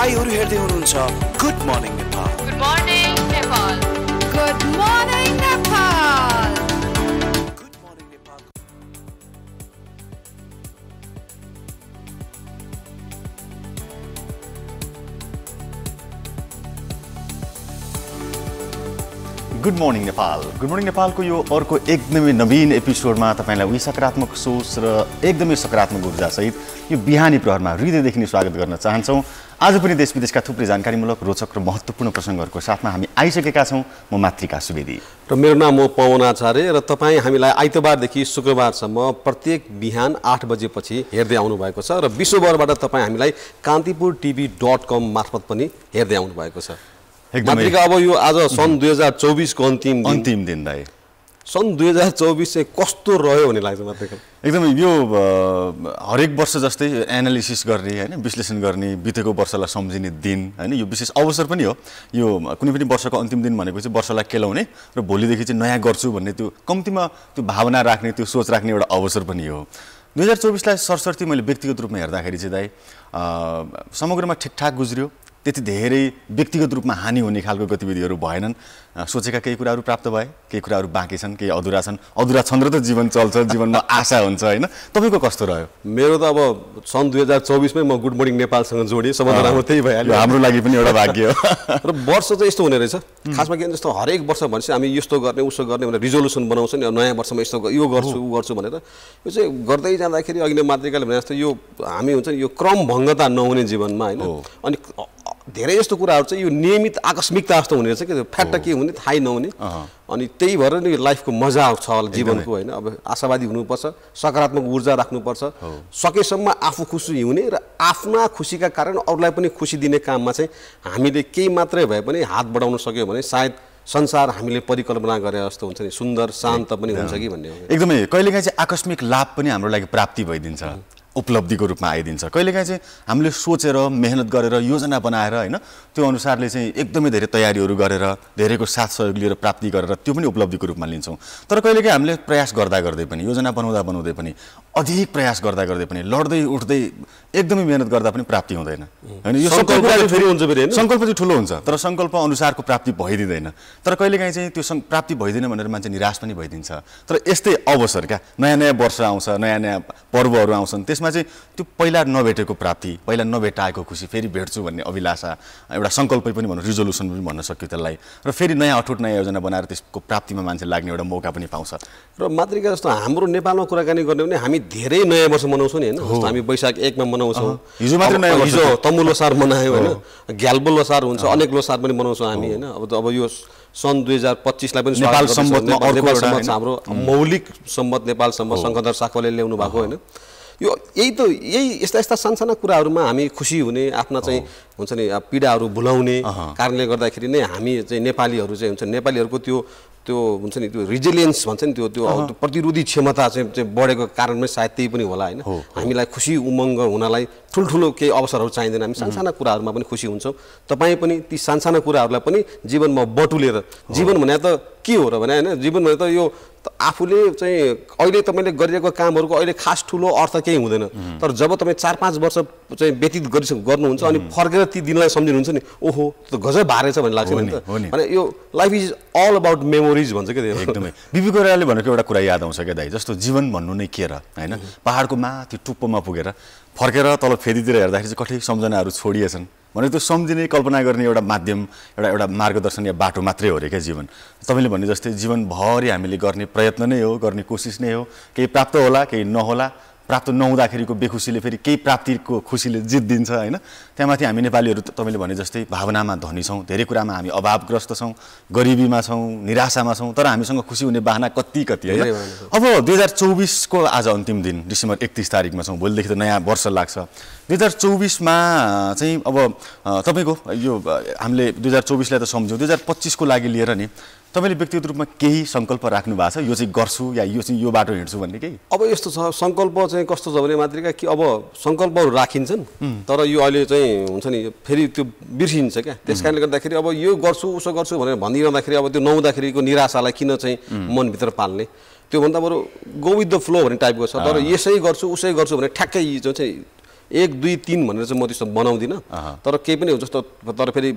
तपाईहरु हेर्दै हुनुहुन्छ good morning Nepal. Good morning Nepal. Good morning Nepal. Good morning Nepal. Good morning Nepal. Good morning नेपालको यो अर्को एकदमै नवीन एपिसोडमा तपाईलाई उही सकारात्मक सोच र एकदमै सकारात्मक ऊर्जासहित यो बिहानी प्रहरमा हृदयदेखि नै स्वागत गर्न चाहन्छौँ। आज पनि देश विदेशका थुप्रै जानकारीमूलक रोचक र महत्त्वपूर्ण प्रसङ्गहरूको साथमा हामी आइसकेका छौँ। म मातृका सुवेदी र मेरो नाम हो पवन आचार्य र तपाईँ हामीलाई आइतबारदेखि शुक्रबारसम्म प्रत्येक बिहान 8 बजेपछि हेर्दै आउनुभएको छ र विश्वभरबाट तपाईँ हामीलाई कान्तिपुर TV.com मार्फत पनि हेर्दै आउनुभएको छ। मातृका अब यो आज सन् 2024 को अन्तिम दिन दाइ। सन् 2024 चाहिँ कस्तो रह्यो भन्ने लाग्छ मातृका? एकदमै यो हरेक वर्ष जस्तै एनालिसिस गर्ने हैन, विश्लेषण गर्ने, बितेको वर्षलाई सम्झिने दिन हैन, यो विशेष अवसर पनि हो। यो कुनै पनि वर्षको अन्तिम दिन भनेको चाहिँ वर्षलाई केलाउने र भोलिदेखि चाहिँ नयाँ गर्छु भन्ने त्यो कम्तीमा त्यो भावना राख्ने, त्यो सोच राख्ने एउटा अवसर पनि हो। 2024 लाई सरसर्ती मैले व्यक्तिगत रूपमा हेर्दाखेरि चाहिँ दाइ समग्रमा ठिकठाक गुज्रियो। त्यति धेरै व्यक्तिगत रूपमा हानि हुने खालको गतिविधिहरू भएनन्। सोचेका केही कुराहरू प्राप्त भए, केही कुराहरू बाँकी छन्, केही अधुरा छन्। अधुरा छन् र त जीवन चल्छ, जीवनमा आशा हुन्छ हैन। तपाईको कस्तो रह्यो? मेरो त अब सन् 2024 मै म गुड मर्निङ नेपालसँग जोडे सबभन्दा राम्रो त्यही भइहाल्यो। हाम्रो लागि पनि एउटा भाग्य हो। र वर्ष चाहिँ यस्तो हुने रहेछ खासमा के जस्तो हरेक वर्ष भनेपछि हामी यस्तो गर्ने उसो गर्ने भनेर रिजोल्युसन बनाउँछ नि, नयाँ वर्षमा यस्तो यो गर्छु उ गर्छु भनेर। यो चाहिँ गर्दै जाँदाखेरि अघि नै मातृकाले भने जस्तो यो हामी हुन्छ नि यो क्रमभङ्गता नहुने जीवनमा हैन। अनि धेरै जस्तो कुराहरू चाहिँ यो नियमित आकस्मिकता जस्तो हुने रहेछ कि फ्याक्ट के हुने थाहै नहुने। अनि त्यही भएर नि लाइफको मजा छ होला जीवनको हैन। अब आशावादी हुनुपर्छ, सकारात्मक ऊर्जा राख्नुपर्छ, सकेसम्म आफू खुसी हुने र आफ्ना खुसीका कारण अरूलाई पनि खुसी दिने काममा चाहिँ हामीले केही मात्रै भए पनि हात बढाउन सक्यो भने सायद संसार हामीले परिकल्पना गरे जस्तो हुन्छ नि, सुन्दर शान्त पनि हुन्छ कि भन्ने हो। एकदमै कहिलेकाहीँ चाहिँ आकस्मिक लाभ पनि हाम्रो लागि प्राप्ति भइदिन्छ, उपलब्धिको रूपमा आइदिन्छ। कहिलेकाहीँ चाहिँ हामीले सोचेर मेहनत गरेर योजना बनाएर हैन त्यो अनुसारले चाहिँ एकदमै धेरै तयारीहरू गरेर धेरैको साथ सहयोग लिएर प्राप्ति गरेर त्यो पनि उपलब्धिको रूपमा लिन्छौँ। तर कहिलेकाहीँ हामीले प्रयास गर्दा गर्दै पनि, योजना बनाउँदै पनि, अधिक प्रयास गर्दा गर्दै पनि, लड्दै उठ्दै एकदमै मेहनत गर्दा पनि प्राप्ति हुँदैन हैन। यो सङ्कल्प फेरि हुन्छ फेरि हैन, सङ्कल्प चाहिँ ठुलो हुन्छ तर सङ्कल्प अनुसारको प्राप्ति भइदिँदैन। तर कहिलेकाहीँ चाहिँ त्यो प्राप्ति भइदिन भनेर मान्छे निराश पनि भइदिन्छ। तर यस्तै अवसर क्या, नयाँ नयाँ वर्ष आउँछ, नयाँ नयाँ पर्वहरू आउँछन्, त्यसमा चाहिँ त्यो पहिला नभेटेको प्राप्ति, पहिला नभेटाएको खुसी फेरि भेट्छु भन्ने अभिलाषा, एउटा सङ्कल्प पनि भनौँ, रिजोल्युसन पनि भन्न सक्यो त्यसलाई। र फेरि नयाँ अठुट नयाँ योजना बनाएर त्यसको प्राप्तिमा मान्छे लाग्ने एउटा मौका पनि पाउँछ। र मातृका जस्तो हाम्रो नेपालमा कुराकानी गर्ने भने हामी धेरै नयाँ वर्ष मनाउँछौँ नि हैन। जस्तो हामी वैशाख 1 मा मनाउँछौँ। हिजो मात्र नयाँ वर्ष, हिजो तमु लोसार मनायो हैन, ग्याल्बो लोसार हुन्छ, अनेक लोसार पनि मनाउँछौँ हामी हैन। अब यो सन् 2025 लाई पनि नेपाल सम्बन्धमा नेपाल सम्बन्ध हाम्रो मौलिक सम्बन्ध नेपालसम्म शङ्करधर साखवाले ल्याउनु भएको हैन। यो यही यस्ता सानसाना कुराहरूमा हामी खुसी हुने, आफ्ना चाहिँ हुन्छ नि पीडाहरू भुलाउने कारणले गर्दाखेरि नै हामी चाहिँ नेपालीहरू चाहिँ हुन्छ नेपालीहरूको त्यो हुन्छ नि त्यो रिजिलियन्स भन्छ नि, त्यो प्रतिरोधी क्षमता चाहिँ बढेको कारणमै सायद त्यही पनि होला हैन। हामीलाई खुसी उमङ्ग हुनलाई ठुल्ठुलो केही अवसरहरू चाहिँदैन, हामी सानसाना कुराहरूमा पनि खुसी हुन्छौँ। तपाईँ पनि ती सानसाना कुराहरूलाई पनि जीवनमा बटुलेर, जीवन भने त के हो र भने हैन, जीवन भने त यो आफूले चाहिँ अहिले तपाईँले गरिरहेको कामहरूको अहिले खास ठुलो अर्थ केही हुँदैन। तर जब तपाईँ 4-5 वर्ष चाहिँ व्यतीत गर्नुहुन्छ अनि फर्केर ती दिनलाई सम्झिनुहुन्छ नि, ओहो त्यो गजब भारे छ भन्ने लाग्छ नि त। अनि यो life is all about memories भन्छ के त्यो। एकदमै बिपी कोइरालाले भनेको एउटा कुरा याद आउँछ क्या दाइ, जस्तो जीवन भन्नु नै के र हैन। पहाडको माथि टुप्पोमा पुगेर फर्केर तल फेदीतिर हेर्दाखेरि चाहिँ कठै सम्झनाहरू छोडिएछन् भने त्यो सम्झिने, कल्पना गर्ने एउटा माध्यम, एउटा मार्गदर्शन या बाटो मात्रै हो रे क्या जीवन। तपाईँले भने जस्तै जीवनभरि हामीले गर्ने प्रयत्न नै हो, गर्ने कोसिस नै हो। केही प्राप्त होला, केही नहोला। प्राप्त नहुँदाखेरिको बेखुसीले फेरि केही प्राप्तिको खुसीले जित दिन्छ हैन। त्यहाँमाथि हामी नेपालीहरू तपाईँले भने जस्तै भावनामा धनी छौँ, धेरै कुरामा हामी अभावग्रस्त छौँ, गरिबीमा छौँ, निराशामा छौँ, तर हामीसँग खुसी हुने बहाना कति हैन। अब 2024 को आज अन्तिम दिन, डिसेम्बर 31 तारिकमा छौँ, भोलिदेखि त नयाँ वर्ष लाग्छ। 2024 मा चाहिँ अब तपाईँको यो हामीले 2024 लाई त सम्झ्यौँ, 2025 को लागि लिएर नि तपाईले व्यक्तिगत रूपमा केही संकल्प राख्नु भएको छ, यो चाहिँ गर्छु या यो चाहिँ यो बाटो हिँड्छु भन्ने केही? अब यस्तो छ, संकल्प चाहिँ कस्तो छ भने मातृका कि अब संकल्पहरू राखिन्छन् तर यो अहिले चाहिँ हुन्छ नि फेरि त्यो बिर्सिन्छ क्या। त्यसकारणले गर्दाखेरि अब यो गर्छु उसो गर्छु भनेर भनिरहँदाखेरि अब त्यो नहुँदाखेरिको निराशालाई किन चाहिँ मनभित्र पाल्ने, त्योभन्दा बरु गो विथ द फ्लो भन्ने टाइपको छ। तर यसै गर्छु उसै गर्छु भने ठ्याक्कै जो चाहिँ 1 2 3 भनेर चाहिँ म त्यस्तो बनाउँदिनँ तर केही पनि हो जस्तो तर फेरि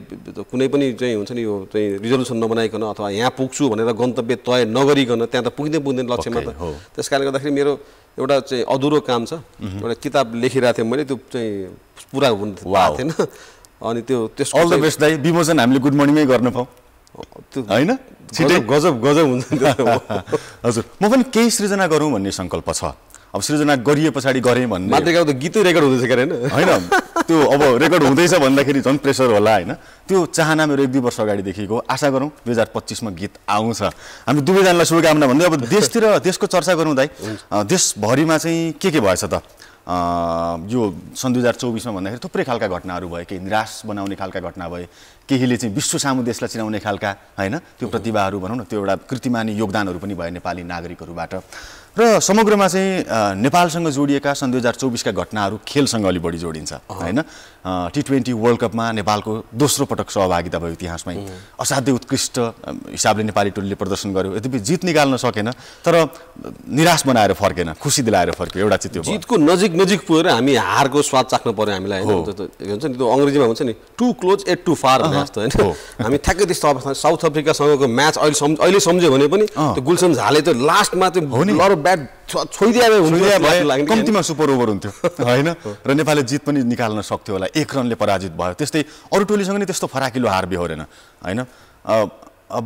कुनै पनि चाहिँ हुन्छ नि यो चाहिँ रिजोल्युसन नबनाइकन अथवा यहाँ पुग्छु भनेर गन्तव्य तय नगरिकन त्यहाँ त पुग्दैन लक्ष्यमा त त्यसकारणले गर्दाखेरि मेरो एउटा चाहिँ अधुरो काम छ एउटा किताब लेखिरहेको थिएँ मैले त्यो चाहिँ पुरा हुन थिएन अनि त्यो त्यसको अल द बेस्ट दाइ विमोचन हामीले गुड मर्निङमै गर्न पाऊँ हैन छिटै गजब हुन्छ हजुर म पनि केही सृजना गरौँ भन्ने संकल्प छ अब सृजना गरिए पछाडि गरेँ भन्ने मात्रिकाको त गीतै रेकर्ड हुँदैछ के हैन त्यो अब रेकर्ड हुँदैछ भन्दाखेरि झन् प्रेसर होला हैन त्यो चाहना मेरो 1-2 वर्ष अगाडिदेखिको आशा गरौँ 2025 मा गीत आउँछ हामी दुवैजनालाई शुभकामना भन्दै अब देशको चर्चा गरौँ दाइ देशभरिमा चाहिँ के भएछ त यो सन् 2024 मा भन्दाखेरि थुप्रै खालका घटनाहरू भए केही निराश बनाउने खालका घटना भए केहीले चाहिँ विश्व सामु देशलाई चिनाउने खालका हैन त्यो प्रतिभाहरू भनौँ न त्यो एउटा कृतिमानी योगदानहरू पनि भए नेपाली नागरिकहरूबाट र समग्रमा चाहिँ नेपालसँग जोडिएका सन् 2024 का घटनाहरू खेलसँग अलि बढी जोडिन्छ हैन T20 वर्ल्ड कपमा नेपालको दोस्रो पटक सहभागिता भयो इतिहासमै असाध्यै उत्कृष्ट हिसाबले नेपाली टोलीले प्रदर्शन गर्यो यद्यपि जित निकाल्न सकेन तर निराश बनाएर फर्केन खुसी दिलाएर फर्क्यो एउटा चाहिँ त्यो जितको नजिक पुगेर हामी हारको स्वाद चाख्न पर्यो हामीलाई हैन हुन्छ नि त्यो अंग्रेजीमा हुन्छ नि टु क्लोज एट टु फार भने जस्तो हैन हामी ठ्याक्कै त्यस्तो अवस्था साउथ अफ्रिकासँगको म्याच अहिले सम्झ्यो भने पनि त्यो गुलसन झाले त्यो लास्टमा त्यो लर ब्याट छोइदिए कम्तीमा सुपर ओभर हुन्थ्यो हैन र नेपालले जित पनि निकाल्न सक्थ्यो होला 1 रनले पराजित भयो त्यस्तै अरु टोलीसँग नि त्यस्तो फराकिलो हार बेहोरेन हैन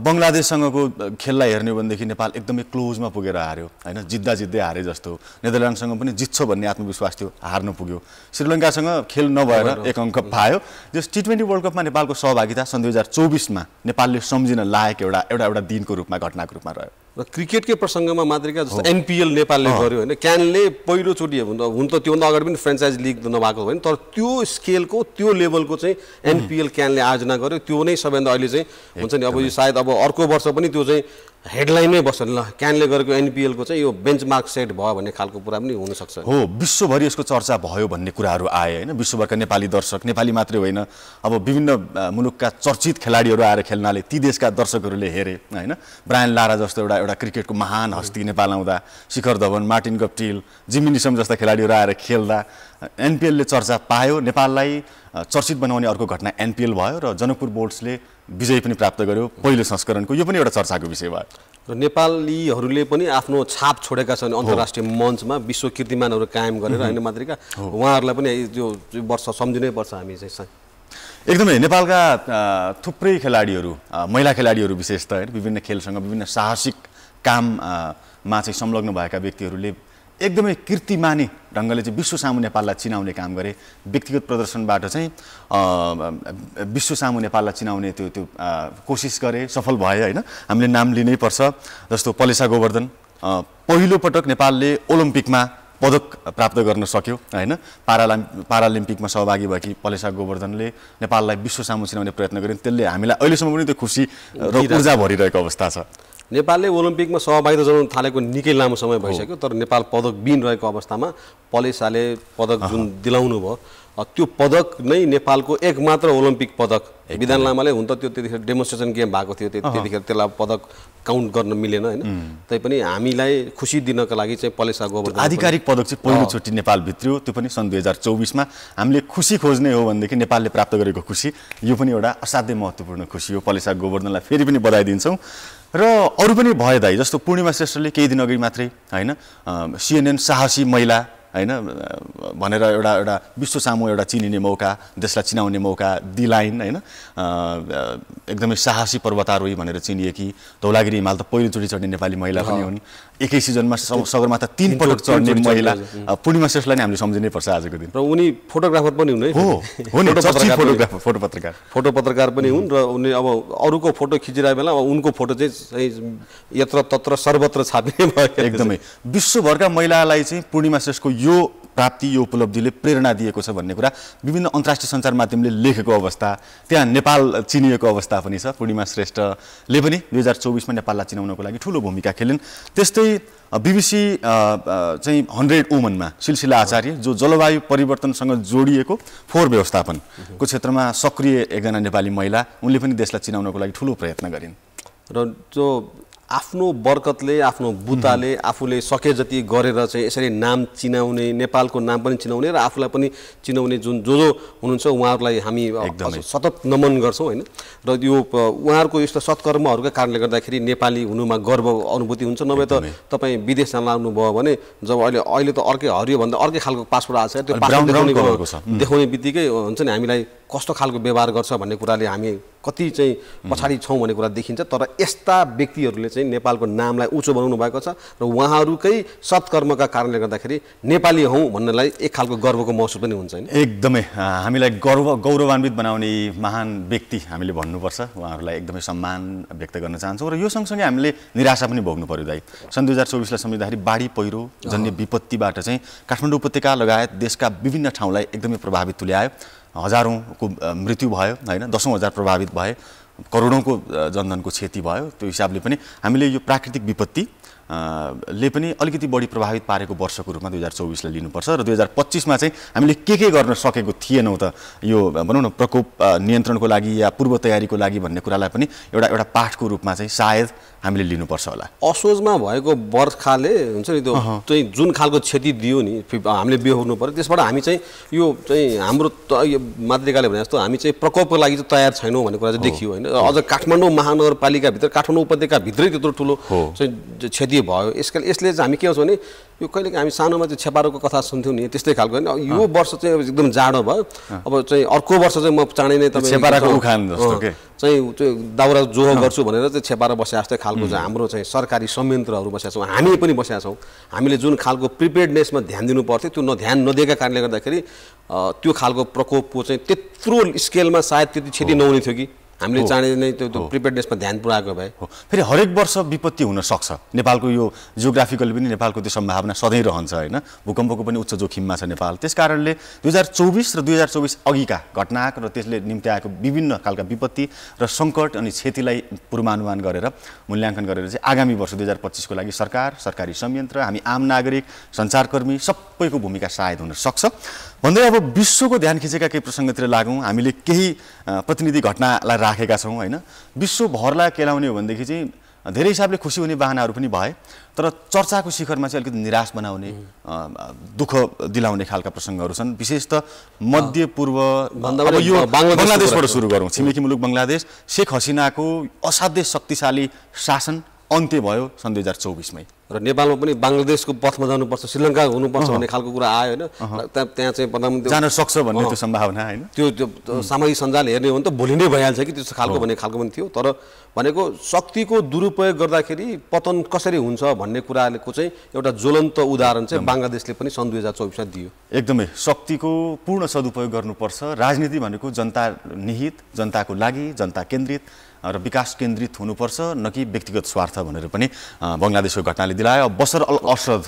बंगलादेशसँगको खेललाई हेर्ने हो भनेदेखि नेपाल एकदमै क्लोजमा पुगेर हार्यो हैन जित्दै हारे जस्तो नेदरल्यान्डसँग पनि जित्छ भन्ने आत्मविश्वास थियो हार्न पुग्यो श्रीलङ्कासँग खेल नभएर 1 अंक पायो जस T20 वर्ल्ड कपमा नेपालको सहभागिता सन् 2024 मा नेपालले सम्झिन लायक एउटा दिनको रूपमा घटनाको रूपमा रह्यो र क्रिकेटकै प्रसङ्गमा मात्रिका जस्तो एनपीएल नेपालले गर्यो हैन क्यानले पहिलोचोटि हुन त त्योभन्दा अगाडि पनि फ्रेन्चाइज लिग नभएको होइन तर त्यो स्केलको त्यो लेभलको चाहिँ एनपीएल क्यानले आयोजना गर्यो त्यो नै सबैभन्दा अहिले चाहिँ हुन्छ नि अब यो सायद अब अर्को वर्ष पनि त्यो चाहिँ हेडलाइनमै बस्छ ल क्यानले गरेको एनपीएल को चाहिँ यो बेन्चमार्क सेट भयो भन्ने खालको कुरा पनि हुन सक्छ हो विश्वभरि यसको चर्चा भयो भन्ने कुराहरू आए हैन विश्वभरका नेपाली दर्शक नेपाली मात्रै होइन अब विभिन्न मुलुकका चर्चित खेलाडीहरू आएर खेल्नाले ती देशका दर्शकहरूले हेरे हैन ब्रायन लारा जस्तो एउटा क्रिकेटको महान हस्ती नेपाल आउँदा Shikhar Dhawan Martin Guptill Jimmy निसम जस्ता खेलाडीहरू आएर खेल्दा एनपीएलले चर्चा पायो नेपाललाई चर्चित बनाउने अर्को घटना एनपीएल भयो र जनकपुर बोर्ड्सले विजय पनि प्राप्त गर्यो पहिलो संस्करणको यो पनि एउटा चर्चाको विषय भयो र नेपालीहरूले पनि आफ्नो छाप छोडेका छन् अन्तर्राष्ट्रिय मञ्चमा विश्व कीर्तिमानहरू कायम गरेर हैन मात्रिका उहाँहरूलाई पनि यो वर्ष सम्झिनै पर्छ हामी चाहिँ एकदमै नेपालका थुप्रै खेलाडीहरू महिला खेलाडीहरू विशेषतः विभिन्न खेलसँग विभिन्न साहसिक काममा चाहिँ संलग्न भएका व्यक्तिहरूले एकदमै कीर्तिमानी ढंगले चाहिँ विश्व सामु नेपाललाई चिनाउने काम गरे व्यक्तिगत प्रदर्शनबाट चाहिँ विश्व सामु नेपाललाई चिनाउने त्यो कोसिस गरे सफल भए हैन हामीले नाम लिनै पर्छ जस्तो पलेसा गोवर्धन पहिलो पटक नेपालले ओलम्पिकमा पदक प्राप्त गर्न सक्यो हैन पारालिम्पिकमा सहभागी भएकी पलेसा गोवर्धनले नेपाललाई विश्व सामु चिनाउने प्रयत्न गरिन् त्यसले हामीलाई अहिलेसम्म पनि त्यो खुसी र ऊर्जा भरिरहेको अवस्था छ नेपालले ओलम्पिकमा सहभागिता जनाउन थालेको निकै लामो समय भइसक्यो तर नेपाल पदक बिन रहेको अवस्थामा पलेसाले पदक जुन दिलाउनु भयो त्यो पदक नै नेपालको एकमात्र ओलम्पिक पदक विधान लामाले हुन त त्यो त्यतिखेर डेमोन्स्ट्रेसन गेम भएको थियो त्यतिखेर त्यसलाई पदक काउन्ट गर्न मिलेन हैन तैपनि हामीलाई खुसी दिनका लागि चाहिँ पलेसा गोवर्धन आधिकारिक पदक चाहिँ पहिलोचोटि नेपाल भित्रियो त्यो पनि सन् 2024 मा हामीले खुसी खोज्ने हो भनेदेखि नेपालले प्राप्त गरेको खुसी यो पनि एउटा असाध्यै महत्त्वपूर्ण खुसी हो पलेसा गोवर्धनलाई फेरि पनि बधाई दिन्छौं र अरु पनि भयो दाइ जस्तो पूर्णिमा श्रेष्ठले केही दिन अघि मात्रै हैन CNN साहसी महिला हैन भनेर एउटा विश्व सामु एउटा चिनिने मौका देशलाई चिनाउने मौका दिलाइन हैन एकदमै साहसी पर्वतारोही भनेर चिनिएकी धौलागिरी हिमाल त पहिलोचोटि चढ्ने नेपाली महिला पनि हुन् एकै सिजनमा सगरमाथा 3 पटक चढ्ने महिला पूर्णिमा श्रेष्ठलाई नै हामीले सम्झिनै पर्छ आजको दिन र उनी फोटोग्राफर पनि हुन् है हो नि फोटो पत्रकार पनि हुन् र उनी अब अरूको फोटो खिचिरहेको बेला उनको फोटो चाहिँ यत्र तत्र सर्वत्र छापिने भयो एकदमै विश्वभरका महिलालाई चाहिँ पूर्णिमा श्रेष्ठको यो प्राप्ति यो उपलब्धिले प्रेरणा दिएको छ भन्ने कुरा विभिन्न अन्तर्राष्ट्रिय सञ्चार माध्यमले लेखेको अवस्था त्यहाँ नेपाल चिनिएको अवस्था पनि छ पूर्णिमा श्रेष्ठले पनि 2024 मा नेपाललाई चिनाउनको लागि ठूलो भूमिका खेलिन् त्यस्तै बीबीसी चाहिँ 100 वुमनमा सिलसिला आचार्य जो जलवायु परिवर्तनसँग जोडिएको फोहोर व्यवस्थापनको क्षेत्रमा सक्रिय एकजना नेपाली महिला उनले पनि देशलाई चिनाउनको लागि ठूलो प्रयत्न गरिन् र जो आफ्नो बरकतले आफ्नो बुताले आफूले सके जति गरेर चाहिँ यसरी नाम चिनाउने नेपालको नाम पनि चिनाउने र आफूलाई पनि चिनाउने जुन जो हुनुहुन्छ उहाँहरूलाई हामी सतत नमन गर्छौँ होइन र यो उहाँहरूको यस्तो सत्कर्महरूका कारणले गर्दाखेरि नेपाली हुनुमा गर्व अनुभूति हुन्छ नभए त तपाईँ विदेश जान लाग्नुभयो भने जब अहिले त अर्कै हरियो भन्दा अर्कै खालको पासपोर्ट आएको छ त्यो पासपोर्ट देखाउने बित्तिकै हुन्छ नि हामीलाई कस्तो खालको व्यवहार गर्छ भन्ने कुराले हामी कति चाहिँ पछाडि छौँ भन्ने कुरा देखिन्छ तर यस्ता व्यक्तिहरूले चाहिँ नेपालको नामलाई उँचो बनाउनु भएको छ र उहाँहरूकै सत्कर्मका कारणले गर्दाखेरि नेपाली हौँ भन्नलाई एक खालको गर्वको महसुस पनि हुन्छ हैन एकदमै हामीलाई गौरवान्वित बनाउने महान व्यक्ति हामीले भन्नुपर्छ उहाँहरूलाई एकदमै सम्मान व्यक्त गर्न चाहन्छौँ र यो सँगसँगै हामीले निराशा पनि भोग्नु पर्यो दाइ सन् 2024 लाई सम्झिँदाखेरि बाढी पहिरो जन्य विपत्तिबाट चाहिँ काठमाडौँ उपत्यका लगायत देशका विभिन्न ठाउँलाई एकदमै प्रभावित तुल्यायो हजारौंको मृत्यु भयो हैन दशौं हजार प्रभावित भए करोडौंको जनधनको क्षति भयो त्यो हिसाबले पनि हामीले यो प्राकृतिक विपत्ति ले पनि अलिकति बढी प्रभावित पारेको वर्षको रूपमा 2024 लाई लिनुपर्छ र 2025 मा चाहिँ हामीले के गर्न सकेको थिएनौं त यो भनौं न प्रकोप नियन्त्रणको लागि या पूर्व तयारीको लागि भन्ने कुरालाई पनि एउटा पाठको रूपमा चाहिँ सायद हामीले लिनुपर्छ होला असोजमा भएको बर्खाले हुन्छ नि त्यो चाहिँ जुन खालको क्षति दियो नि हामीले बेहोर्नु पर्यो त्यसबाट हामी चाहिँ यो चाहिँ हाम्रो मातृकाले भने जस्तो हामी चाहिँ प्रकोपको लागि चाहिँ तयार छैनौं भन्ने कुरा चाहिँ देखियो हैन अझ काठमाडौँ महानगरपालिका भित्र काठमाडौँ उपत्यका भित्रै त्यत्रो ठुलो चाहिँ क्षति भयो यसले चाहिँ हामी के हुन्छ भने यो कहिले हामी सानोमा चाहिँ छेपारोको कथा सुन्थ्यौं नि त्यस्तै खालको हैन यो वर्ष चाहिँ एकदम जाडो भयो अब चाहिँ अर्को वर्ष चाहिँ म चाँडै नै तपाईँ छेपाराको उखान जस्तो के चाहिँ त्यो दाउरा जोहो गर्छु भनेर चाहिँ छेपारा बस्या जस्तै खालको चाहिँ हाम्रो चाहिँ सरकारी संयन्त्रहरू बसेका छौँ हामी पनि बसेका छौँ हामीले जुन खालको प्रिपेयर्डनेसमा ध्यान दिनु पर्थ्यो त्यो ध्यान नदिएका कारणले गर्दाखेरि त्यो खालको प्रकोपको चाहिँ त्यत्रो स्केलमा सायद त्यति क्षति नहुने थियो कि हामीले चाँडै नै त्यो प्रिपेयर्डनेसमा ध्यान पुर्याएको भए फेरि हरेक वर्ष विपत्ति हुन सक्छ नेपालको यो जियोग्राफिकली पनि नेपालको त्यो सम्भावना सधैँ रहन्छ हैन भूकम्पको पनि उच्च जोखिममा छ नेपाल त्यसकारणले 2024 र 2024 अघिका घटना र त्यसले निम्ति आएको विभिन्न खालका विपत्ति र संकट अनि क्षतिलाई पूर्वानुमान गरेर मूल्याङ्कन गरेर चाहिँ आगामी वर्ष 2025 को लागि सरकार सरकारी संयन्त्र हामी आम नागरिक सञ्चारकर्मी सबैको भूमिका सायद हुन सक्छ भन्दै अब विश्वको ध्यान खिचेका केही प्रसङ्गतिर लागौं हामीले केही प्रतिनिधि घटनालाई राखेका छौं हैन विश्वभरलाई केलाउने हो भनेदेखि चाहिँ धेरै हिसाबले खुसी हुने बहानाहरू पनि भए तर चर्चाको शिखरमा चाहिँ अलिकति निराश बनाउने दुःख दिलाउने खालका प्रसङ्गहरू छन् विशेष त मध्य पूर्व यो बंगलादेशबाट सुरु गरौँ छिमेकी मुलुक बंगलादेश शेख हसिनाको असाध्यै शक्तिशाली शासन अन्त्य भयो सन् 2024 मै र नेपालमा पनि बंगलादेशको पथमा जानुपर्छ श्रीलङ्का हुनुपर्छ भन्ने खालको कुरा आयो हैन त्यहाँ चाहिँ प्रधानमन्त्री जान सक्छ भन्ने त्यो सम्भावना हैन त्यो सामाजिक सञ्जाल हेर्ने हो भने त भोलि नै भइहाल्छ कि त्यस्तो खालको भन्ने खालको पनि थियो तर भनेको शक्तिको दुरुपयोग गर्दाखेरि पतन कसरी हुन्छ भन्ने कुराको चाहिँ एउटा ज्वलन्त उदाहरण चाहिँ बंगलादेशले पनि सन् 2024 मा दियो एकदमै शक्तिको पूर्ण सदुपयोग गर्नुपर्छ राजनीति भनेको जनता निहित जनताको लागि जनता केन्द्रित र विकास केन्द्रित हुनुपर्छ न कि व्यक्तिगत स्वार्थ भनेर पनि बंगलादेशको घटनाले दिलायो बशर अल असद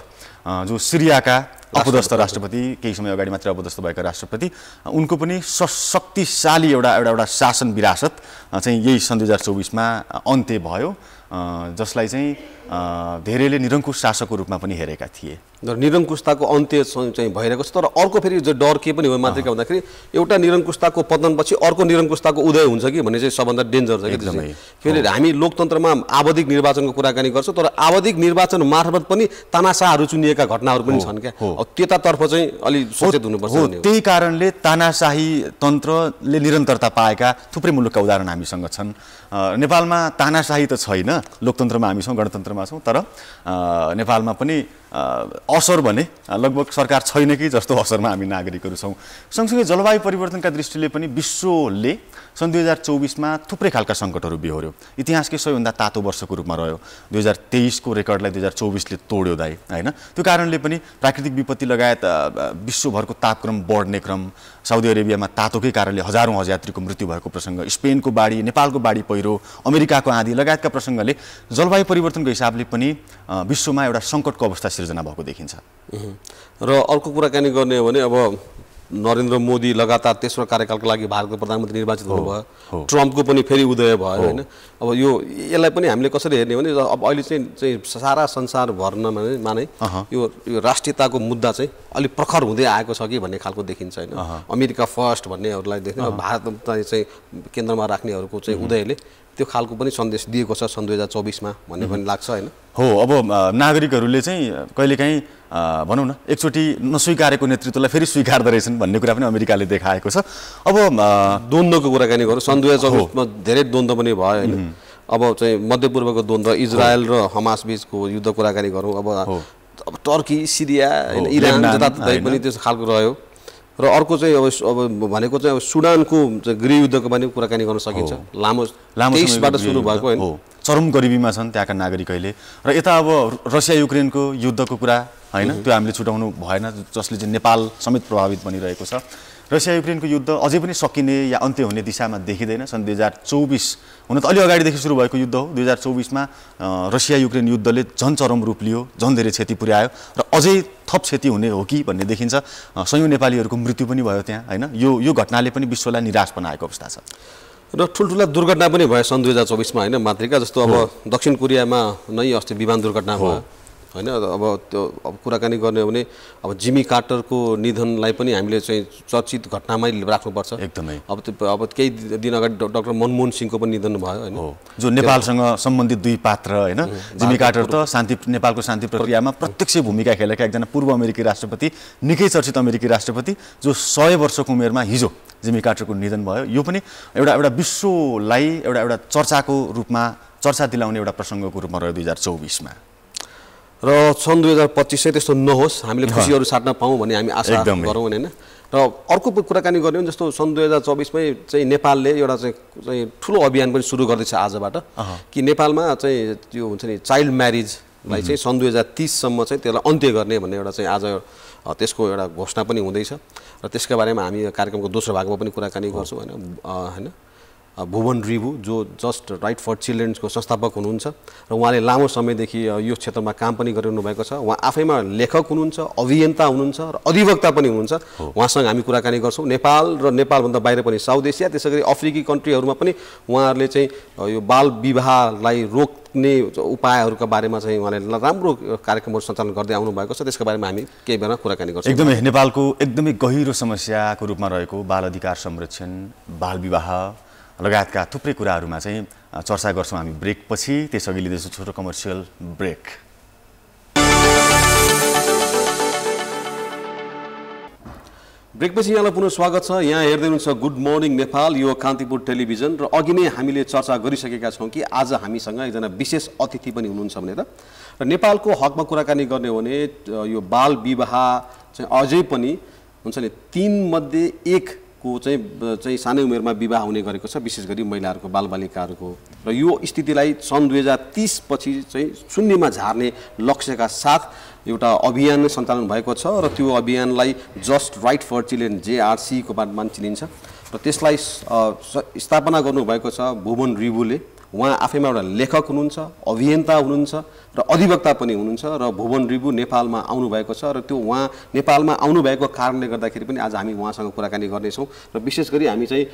जो सिरियाका अपदस्थ राष्ट्रपति केही समय अगाडि मात्र अपदस्थ भएका राष्ट्रपति उनको पनि शक्तिशाली एउटा शासन विरासत चाहिँ यही सन् 2024 मा अन्त्य भयो जसलाई चाहिँ धेरैले निरङ्कुश शासकको रूपमा पनि हेरेका थिए र निरङ्कुशताको अन्त्य चाहिँ भइरहेको छ तर अर्को फेरि जो डर के पनि हो मात्रिका भन्दाखेरि एउटा निरङ्कुशताको पतनपछि अर्को निरङ्कुशताको उदय हुन्छ कि भन्ने चाहिँ सबभन्दा डेन्जर छ कि फेरि हामी लोकतन्त्रमा आवधिक निर्वाचनको कुराकानी गर्छौं तर आवधिक निर्वाचन मार्फत पनि तानाशाहहरू चुनिएका घटनाहरू पनि छन् क्या त्यतातर्फ चाहिँ अलि सचेत हुनुपर्छ त्यही कारणले तानाशाही तन्त्रले निरन्तरता पाएका थुप्रै मुलुकका उदाहरण हामीसँग छन् नेपालमा तानाशाही त छैन लोकतन्त्रमा हामी छौं गणतन्त्रमा छौं तर नेपालमा पनि असर भने लगभग सरकार छैन कि जस्तो असरमा हामी नागरिकहरू छौं सँगसँगै जलवायु परिवर्तनका दृष्टिले पनि विश्वले सन् 2024 मा थुप्रै खालका संकटहरू बेहोर्यो इतिहासकै सबैभन्दा तातो वर्षको रूपमा रह्यो 2023 को रेकर्डलाई 2024 ले तोड्यो दाइ हैन त्यो कारणले पनि प्राकृतिक विपत्ति लगायत विश्वभरको तापक्रम बढ्ने क्रम साउदी अरेबियामा तातोकै कारणले हजारौं यात्रीको मृत्यु भएको प्रसंग स्पेनको बाढी नेपालको बाढी पहिरो अमेरिकाको आँधी लगायतका प्रसंगले जलवायु परिवर्तनको हिसाबले पनि विश्वमा एउटा संकटको अवस्था सिर्जना भएको देखिन्छ र अर्को कुराकानी गर्ने हो भने अब नरेन्द्र मोदी लगातार तेस्रो कार्यकालको लागि भारतको प्रधानमन्त्री निर्वाचित हुनुभयो ट्रम्पको पनि फेरि उदय भयो हैन अब यसलाई पनि हामीले कसरी हेर्ने भने अब अहिले चाहिँ सारा संसार भर्नमा नै यो राष्ट्रियताको मुद्दा चाहिँ अलिक प्रखर हुँदै आएको छ कि भन्ने खालको देखिन्छ हैन अमेरिका फर्स्ट भन्नेहरूलाई देख्दैन भारतलाई चाहिँ केन्द्रमा राख्नेहरूको चाहिँ उदयले त्यो खालको पनि सन्देश दिएको छ सन् 2024 मा भन्ने पनि लाग्छ हैन हो अब नागरिकहरूले चाहिँ कहिलेकाहीँ भनौँ न एकचोटि नस्वीकारेको नेतृत्वलाई फेरि स्वीकार्दै रहेछन् भन्ने कुरा पनि अमेरिकाले देखाएको छ अब द्वन्द्वको कुराकानी गरौँ सन् 2024 मा धेरै द्वन्द्व पनि भयो हैन अब चाहिँ मध्यपूर्वको द्वन्द्व इजरायल र हमास बीचको युद्ध कुराकानी गरौँ अब टर्की सिरिया हैन इरान जताततै पनि त्यस्तो खालको रह्यो र अर्को चाहिँ अब भनेको चाहिँ अब सुडानको गृहयुद्धको पनि कुराकानी गर्न सकिन्छ लामो 23 बाट सुरु भएको हैन चरम गरिबीमा छन् त्यहाँका नागरिक अहिले र यता अब रसिया युक्रेनको युद्धको कुरा हैन त्यो हामीले छुटाउनु भएन जसले चाहिँ नेपाल समेत प्रभावित बनिरहेको छ रसिया युक्रेनको युद्ध अझै पनि सकिने या अन्त्य हुने दिशामा देखिँदैन सन् 2024 हुन त अलि अगाडिदेखि सुरु भएको युद्ध हो 2024 मा रसिया युक्रेन युद्धले झन् चरम रूप लियो झन् धेरै क्षति पुर्यायो र अझै थप क्षति हुने हो कि भन्ने देखिन्छ सयौं नेपालीहरूको मृत्यु पनि भयो त्यहाँ हैन यो घटनाले पनि विश्वलाई निराश बनाएको अवस्था छ र ठुलठुला दुर्घटना पनि भयो सन् 2024 मा हैन मातृका जस्तो अब दक्षिण कोरियामा नै अस्ति विमान दुर्घटना भयो हैन अब त्यो अब कुराकानी गर्ने हो भने अब जिमी कार्टरको निधनलाई पनि हामीले चाहिँ चर्चित घटनामै राख्नुपर्छ एकदमै अब केही दिन अगाडि डाक्टर मनमोहन सिंहको पनि निधन भयो हैन जो नेपालसँग सम्बन्धित दुई पात्र हैन जिमी कार्टर त नेपालको शान्ति प्रक्रियामा प्रत्यक्ष भूमिका खेलेका एकजना पूर्व अमेरिकी राष्ट्रपति निकै चर्चित अमेरिकी राष्ट्रपति जो 100 वर्षको उमेरमा हिजो जिमी कार्टरको निधन भयो यो पनि एउटा विश्वलाई एउटा चर्चाको रूपमा चर्चा दिलाउने एउटा प्रसङ्गको रूपमा रह्यो 2024 मा र सन् 2025 चाहिँ त्यस्तो नहोस् हामीले खुसीहरू साट्न पाऊँ भन्ने हामी आशा गरौँ हैन र अर्को कुराकानी गर्ने जस्तो सन् 2024 मै चाहिँ नेपालले एउटा चाहिँ ठुलो अभियान पनि सुरु गर्दैछ आजबाट कि नेपालमा चाहिँ त्यो हुन्छ नि चाइल्ड म्यारेजलाई चाहिँ सन् 2030 सम्म चाहिँ त्यसलाई अन्त्य गर्ने भन्ने एउटा चाहिँ आज त्यसको एउटा घोषणा पनि हुँदैछ र त्यसका बारेमा हामी कार्यक्रमको दोस्रो भागमा पनि कुराकानी गर्छौँ हैन भुवन रिभु जो जस्ट राइट फर चिल्ड्रेन्सको संस्थापक हुनुहुन्छ र उहाँले लामो समयदेखि यो क्षेत्रमा काम पनि गरिरहनु भएको छ उहाँ आफैमा लेखक हुनुहुन्छ अभियन्ता हुनुहुन्छ र अधिवक्ता पनि हुनुहुन्छ उहाँसँग हामी कुराकानी गर्छौँ नेपाल र नेपालभन्दा बाहिर पनि साउथ एसिया त्यसैगरी अफ्रिकी कन्ट्रीहरूमा पनि उहाँहरूले चाहिँ यो बाल विवाहलाई रोक्ने उपायहरूका बारेमा चाहिँ उहाँले राम्रो कार्यक्रमहरू सञ्चालन गर्दै आउनु भएको छ त्यसका बारेमा हामी केही बेला कुराकानी गर्छौँ एकदमै नेपालको एकदमै गहिरो समस्याको रूपमा रहेको बाल अधिकार संरक्षण बाल विवाह लगायतका थुप्रै कुराहरूमा चाहिँ चर्चा गर्छौँ हामी ब्रेक पछि त्यसअघि लिँदैछौँ छोटो कमर्सियल ब्रेक ब्रेकपछि यहाँलाई पुनः स्वागत छ यहाँ हेर्दै हुनुहुन्छ गुड मर्निङ नेपाल यो कान्तिपुर टेलिभिजन र अघि नै हामीले चर्चा गरिसकेका छौँ कि आज हामीसँग एकजना विशेष अतिथि पनि हुनुहुन्छ भनेर र नेपालको हकमा कुराकानी गर्ने हो भने यो बाल विवाह चाहिँ अझै पनि हुन्छ नि 3 मध्ये 1 को चाहिँ सानै उमेरमा विवाह हुने गरेको छ विशेष गरी महिलाहरूको बालबालिकाहरूको र यो स्थितिलाई सन् 2030 पछि चाहिँ शून्यमा झार्ने लक्ष्यका साथ एउटा अभियान सञ्चालन भएको छ र त्यो अभियानलाई just right for children JRC को नाममा चिनिन्छ र त्यसलाई स्थापना गर्नुभएको छ भुवन रिभुले उहाँ आफैमा एउटा लेखक हुनुहुन्छ अभियन्ता हुनुहुन्छ र अधिवक्ता पनि हुनुहुन्छ र भुवन रिभु नेपालमा आउनुभएको छ र त्यो उहाँ नेपालमा आउनुभएको कारणले गर्दाखेरि पनि आज हामी उहाँसँग कुराकानी गर्नेछौँ र विशेष गरी हामी चाहिँ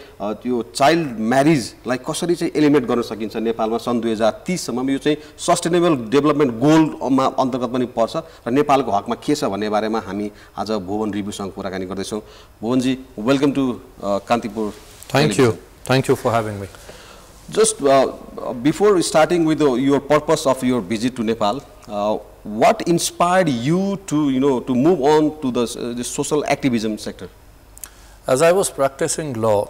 त्यो चाइल्ड म्यारिजलाई कसरी चाहिँ एलिमिनेट गर्न सकिन्छ नेपालमा सन् 2030 सम्म यो चाहिँ सस्टेनेबल डेभलपमेन्ट गोलमा अन्तर्गत पनि पर्छ र नेपालको हकमा के छ भन्ने बारेमा हामी आज भुवन रिभुसँग कुराकानी गर्दैछौँ भुवनजी welcome to Kantipur Thank you for having me. Just before starting with your purpose of your visit to Nepal, what inspired you to to move on to the social activism sector? As I was practicing law,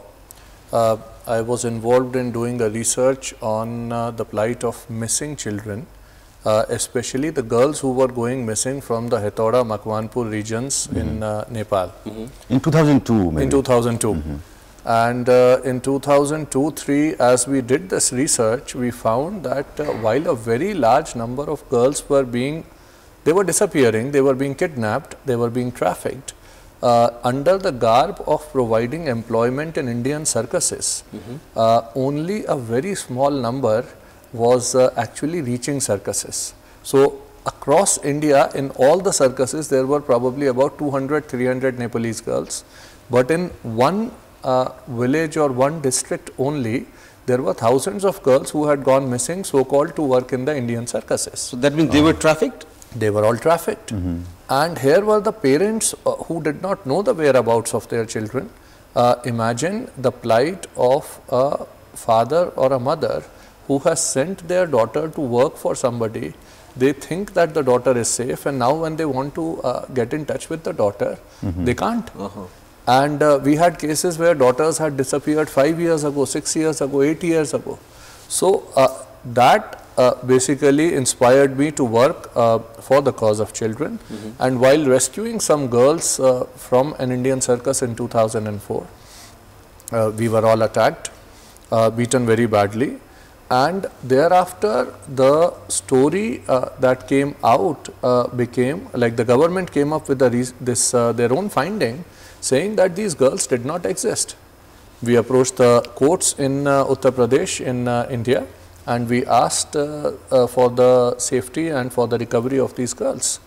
I was involved in doing a research on the plight of missing children, especially the girls who were going missing from the Hetauda Makwanpur regions in Nepal. In 2002, maybe. In 2002. And in 2002-03, as we did this research, we found that while a very large number of girls were they were disappearing, they were being kidnapped, they were being trafficked, under the garb of providing employment in Indian circuses, only a very small number was actually reaching circuses. So across India, in all the circuses, there were probably about 200-300 Nepalese girls, but in one village or one district only, there were thousands of girls who had gone missing, so-called, to work in the Indian circuses. So that means they were trafficked? They were all trafficked. And here were the parents who did not know the whereabouts of their children. Imagine the plight of a father or a mother who has sent their daughter to work for somebody. They think that the daughter is safe, and now when they want to get in touch with the daughter, they can't. And we had cases where daughters had disappeared 5 years ago, 6 years ago, 8 years ago. So that basically inspired me to work for the cause of children. And while rescuing some girls from an Indian circus in 2004, we were all attacked, beaten very badly. And thereafter, the story that came out became like the government came up with their own finding, saying that these girls did not exist. We approached the courts in Uttar Pradesh in India, and we asked for the safety and for the recovery of these girls.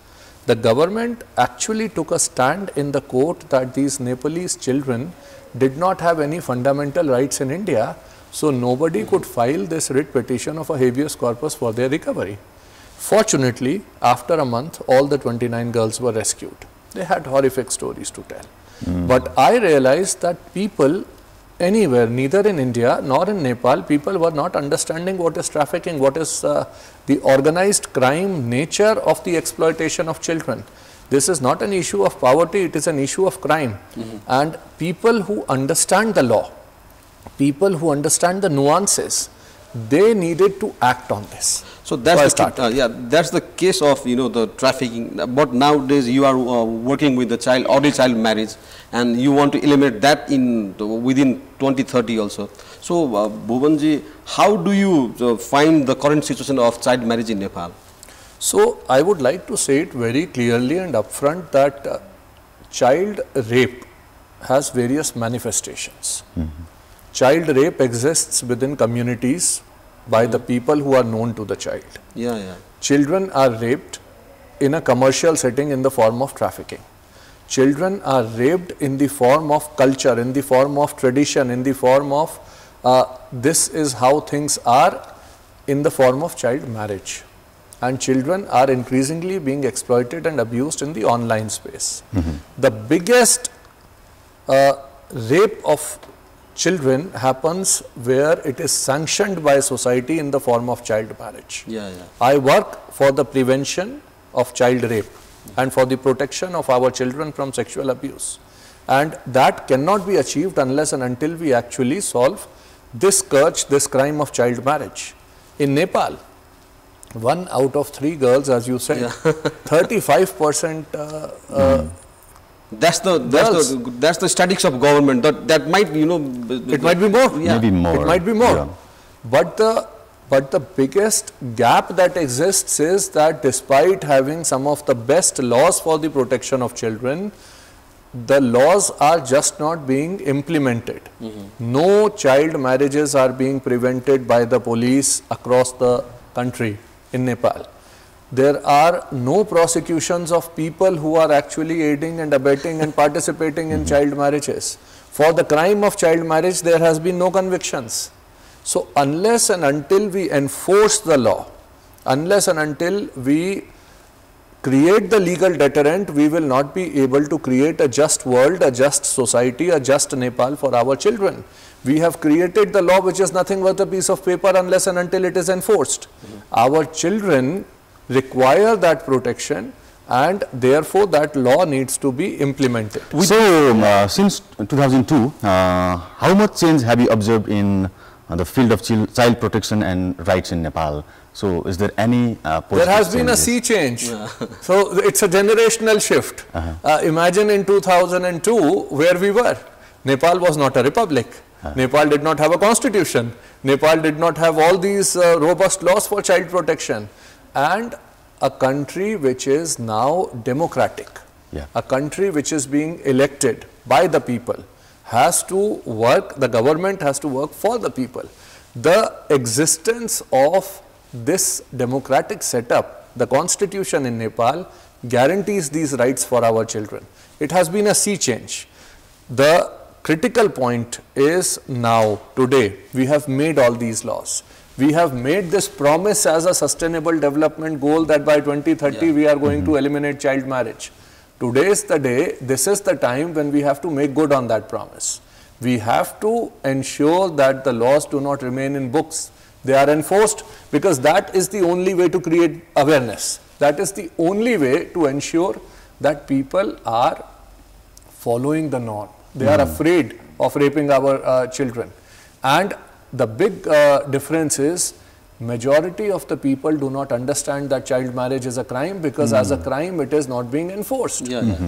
The government actually took a stand in the court that these Nepalese children did not have any fundamental rights in India, so nobody could file this writ petition of a habeas corpus for their recovery. Fortunately, after a month, all the 29 girls were rescued. They had horrific stories to tell. But I realized that people anywhere, neither in India nor in Nepal, people were not understanding what is trafficking, what is the organized crime nature of the exploitation of children. This is not an issue of poverty, it is an issue of crime. And people who understand the law, people who understand the nuances, they needed to act on this. So that's that's the case of the trafficking. But nowadays you are working with the early child marriage, and you want to eliminate that within 2030 also. So Bhuvanji, how do you find the current situation of child marriage in Nepal? So I would like to say it very clearly and upfront that child rape has various manifestations. Child rape exists within communities by the people who are known to the child. Children are raped in a commercial setting in the form of trafficking. Children are raped in the form of culture, in the form of tradition, in the form of this is how things are, in the form of child marriage. And children are increasingly being exploited and abused in the online space. The biggest rape of children happens where it is sanctioned by society in the form of child marriage. I work for the prevention of child rape and for the protection of our children from sexual abuse. And that cannot be achieved unless and until we actually solve this scourge, this crime of child marriage. In Nepal, 1 out of 3 girls, as you said, 35% that's the statistics of government. That might it might be more. Maybe more. It might be more. But the biggest gap that exists is that despite having some of the best laws for the protection of children, the laws are just not being implemented. No child marriages are being prevented by the police across the country in Nepal. There are no prosecutions of people who are actually aiding and abetting and participating in child marriages. For the crime of child marriage, there has been no convictions. So unless and until we enforce the law, unless and until we create the legal deterrent, we will not be able to create a just world, a just society, a just Nepal for our children. We have created the law which is nothing but a piece of paper unless and until it is enforced. Our children require that protection, and therefore that law needs to be implemented. So since 2002, how much change have you observed in the field of child protection and rights in Nepal? So is there any positive There has been changes? a sea change. So it's a generational shift. Imagine in 2002 where we were. Nepal was not a republic. Nepal did not have a constitution. Nepal did not have all these robust laws for child protection. And a country which is now democratic, a country which is being elected by the people, has to work, the government has to work for the people. The existence of this democratic setup, the constitution in Nepal, guarantees these rights for our children. It has been a sea change. The critical point is now, today, we have made all these laws. We have made this promise as a sustainable development goal that by 2030 we are going to eliminate child marriage. Today is the day, this is the time when we have to make good on that promise. We have to ensure that the laws do not remain in books. They are enforced, because that is the only way to create awareness. That is the only way to ensure that people are following the norm. They are afraid of raping our children. And the big difference is, majority of the people do not understand that child marriage is a crime, because as a crime it is not being enforced.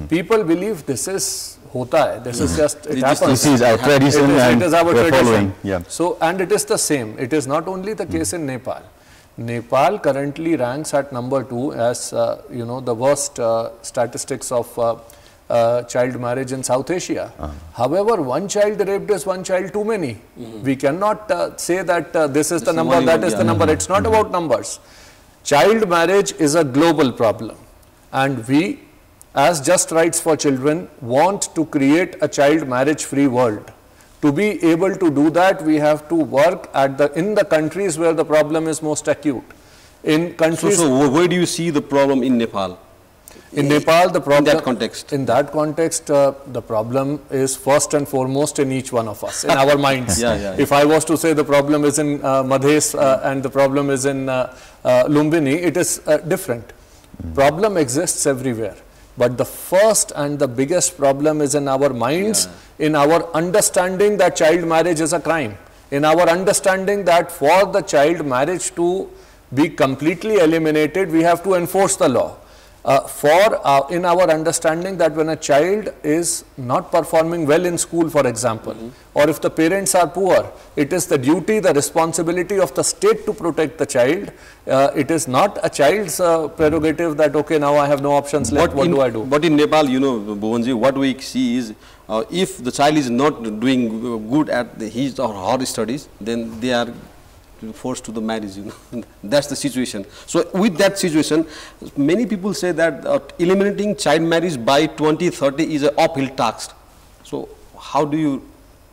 People believe this is hota hai, this is just, it happens. This is our tradition, it is our tradition. Yeah. So, and it is the same. It is not only the case in Nepal. Nepal currently ranks at number 2 as you know, the worst statistics of child marriage in South Asia. However, one child raped is one child too many. We cannot say that this is the number, that is the number. It's not about numbers. Child marriage is a global problem, and we, as Just Rights for Children, want to create a child marriage free world. To be able to do that, we have to work at in the countries where the problem is most acute. In countries, so where do you see the problem in Nepal? In Nepal, the problem, in that context, the problem is first and foremost in each one of us, in our minds. If I was to say the problem is in Madhes and the problem is in Lumbini, it is different. Problem exists everywhere. But the first and the biggest problem is in our minds, in our understanding that child marriage is a crime, in our understanding that for the child marriage to be completely eliminated, we have to enforce the law. In our understanding that when a child is not performing well in school, for example, or if the parents are poor, it is the duty, the responsibility of the state to protect the child. It is not a child's prerogative that, okay, now I have no options left, what do I do? But in Nepal, you know, Bhuvanji, what we see is, if the child is not doing good at his or her studies, then they are forced to the marriage, you know. That's the situation. So with that situation, many people say that eliminating child marriage by 2030 is an uphill task. So how do you,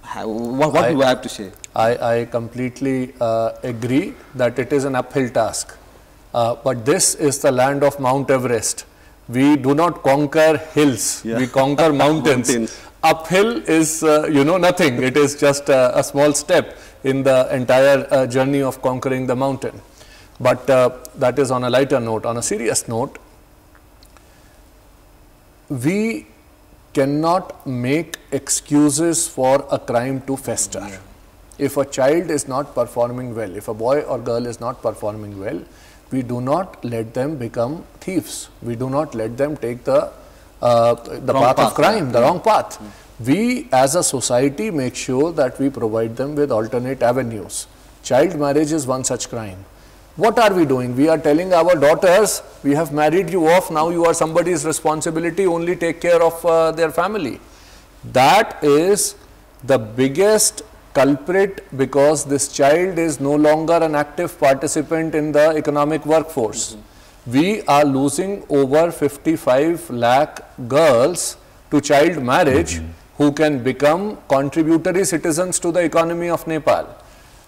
what do I have to say? I completely agree that it is an uphill task. But this is the land of Mount Everest. We do not conquer hills, we conquer mountains. Uphill is, you know, nothing. It is just a small step in the entire journey of conquering the mountain. But that is on a lighter note. On a serious note, we cannot make excuses for a crime to fester. If a child is not performing well, if a boy or girl is not performing well, we do not let them become thieves. We do not let them take the path of crime, the wrong path. We as a society make sure that we provide them with alternate avenues. Child marriage is one such crime. What are we doing? We are telling our daughters, we have married you off, now you are somebody's responsibility, only take care of their family. That is the biggest culprit, because this child is no longer an active participant in the economic workforce. We are losing over 55 lakh girls to child marriage who can become contributory citizens to the economy of Nepal.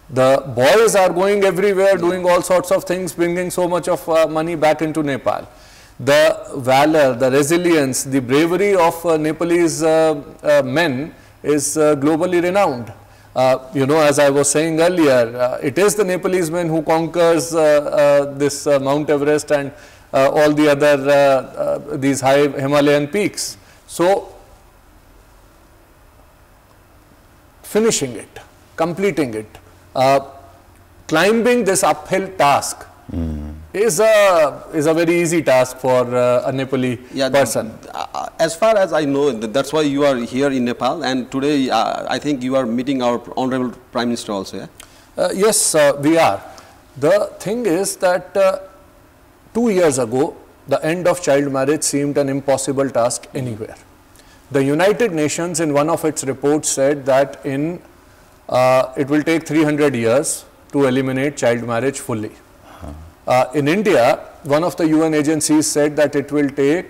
The boys are going everywhere, doing all sorts of things, bringing so much of money back into Nepal. The valor, the resilience, the bravery of Nepalese men is globally renowned. You know, as I was saying earlier, it is the Nepalese men who conquers this Mount Everest and all the other these high Himalayan peaks. So, finishing it, completing it, climbing this uphill task is a very easy task for a Nepali person. As far as I know, that's why you are here in Nepal, and today I think you are meeting our Honorable Prime Minister also, yeah? Yes, we are. The thing is that 2 years ago, the end of child marriage seemed an impossible task anywhere. The United Nations in one of its reports said that it will take 300 years to eliminate child marriage fully. In India, one of the UN agencies said that it will take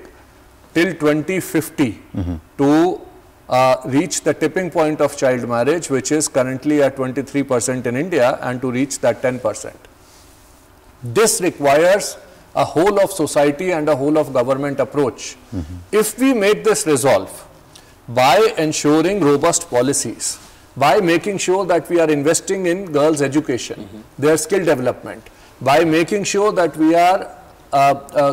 till 2050 to reach the tipping point of child marriage, which is currently at 23% in India, and to reach that 10%. This requires a whole of society and a whole of government approach. If we make this resolve by ensuring robust policies, by making sure that we are investing in girls' education, their skill development, by making sure that we are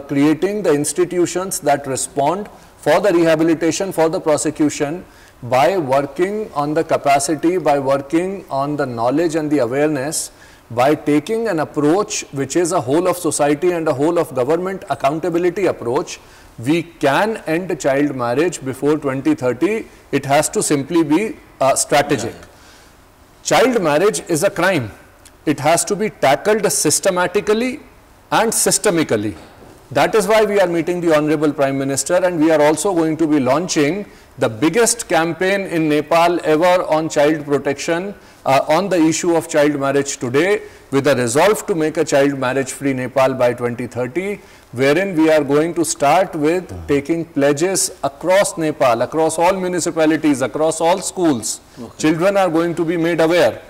creating the institutions that respond for the rehabilitation, for the prosecution, by working on the capacity, by working on the knowledge and the awareness, by taking an approach which is a whole of society and a whole of government accountability approach, we can end child marriage before 2030. It has to simply be strategic. Child marriage is a crime. It has to be tackled systematically and systemically. That is why we are meeting the Honorable Prime Minister, and we are also going to be launching the biggest campaign in Nepal ever on child protection, on the issue of child marriage today, with a resolve to make a child marriage free Nepal by 2030, wherein we are going to start with taking pledges across Nepal, across all municipalities, across all schools. Children are going to be made aware.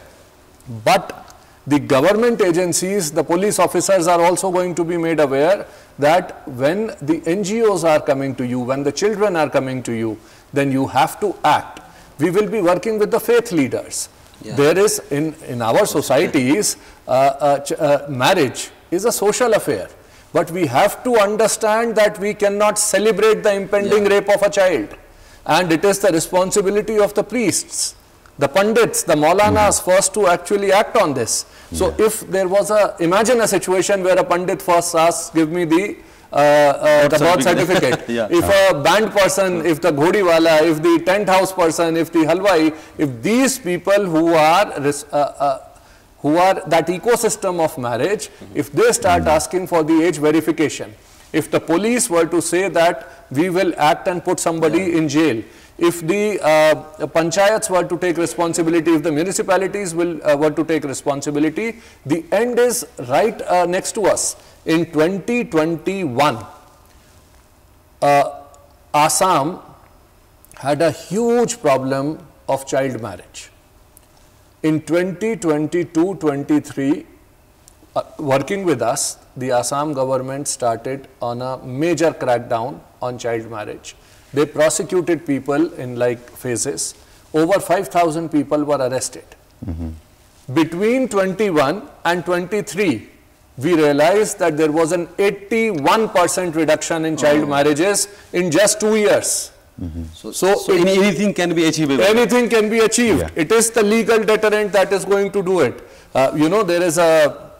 But the government agencies, the police officers are also going to be made aware that when the NGOs are coming to you, when the children are coming to you, then you have to act. We will be working with the faith leaders. There is, in our societies, marriage is a social affair. But we have to understand that we cannot celebrate the impending rape of a child. And it is the responsibility of the priests, the pandits, the maulanas first to actually act on this. So if there was imagine a situation where a pandit first asks, give me the birth certificate. If a band person, if the ghodiwala, if the tent house person, if the halwai, if these people who are that ecosystem of marriage, if they start asking for the age verification, if the police were to say that we will act and put somebody in jail, if the panchayats were to take responsibility, if the municipalities were to take responsibility, the end is right next to us. In 2021, Assam had a huge problem of child marriage. In 2022-23, working with us, the Assam government started on a major crackdown on child marriage. They prosecuted people in phases. Over 5,000 people were arrested. Between 21 and 23, we realized that there was an 81% reduction in child marriages in just 2 years. So anything can be achievable. Anything can be achieved. It is the legal deterrent that is going to do it. There is a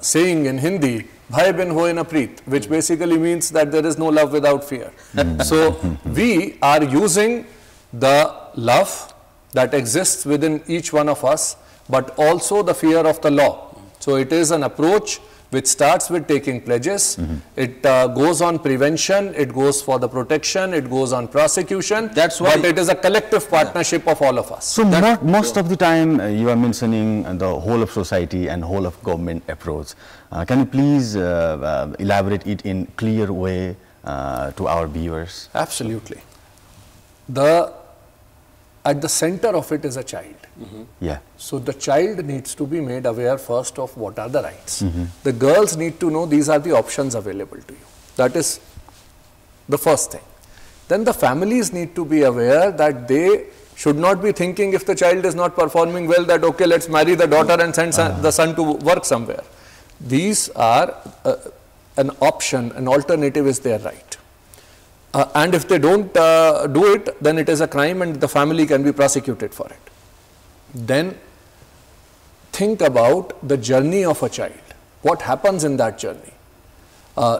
saying in Hindi, Bhai bin hoye na preet, which basically means that there is no love without fear. So we are using the love that exists within each one of us, but also the fear of the law. So it is an approach which starts with taking pledges. It goes on prevention, it goes for the protection, it goes on prosecution. That's why, but it is a collective partnership of all of us. So most of the time you are mentioning the whole of society and whole of government approach. Can you please elaborate it in clear way to our viewers? Absolutely. At the center of it is a child. So the child needs to be made aware first of what are the rights. The girls need to know these are the options available to you. That is the first thing. Then the families need to be aware that they should not be thinking, if the child is not performing well, that okay, let's marry the daughter and send the son to work somewhere. These are an option, an alternative is their right. And if they don't do it, then it is a crime and the family can be prosecuted for it. Then think about the journey of a child. What happens in that journey?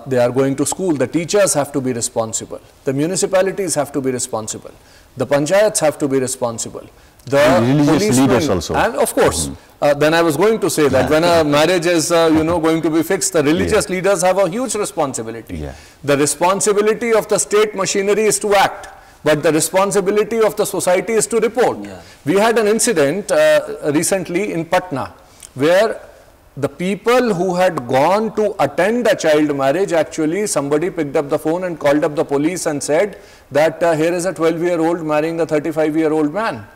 They are going to school. The teachers have to be responsible. The municipalities have to be responsible. The panchayats have to be responsible. The religious leaders also. And of course, then I was going to say that when a marriage is going to be fixed, the religious leaders have a huge responsibility. The responsibility of the state machinery is to act, but the responsibility of the society is to report. We had an incident recently in Patna where the people who had gone to attend a child marriage, actually somebody picked up the phone and called up the police and said that here is a 12-year-old marrying a 35-year-old man.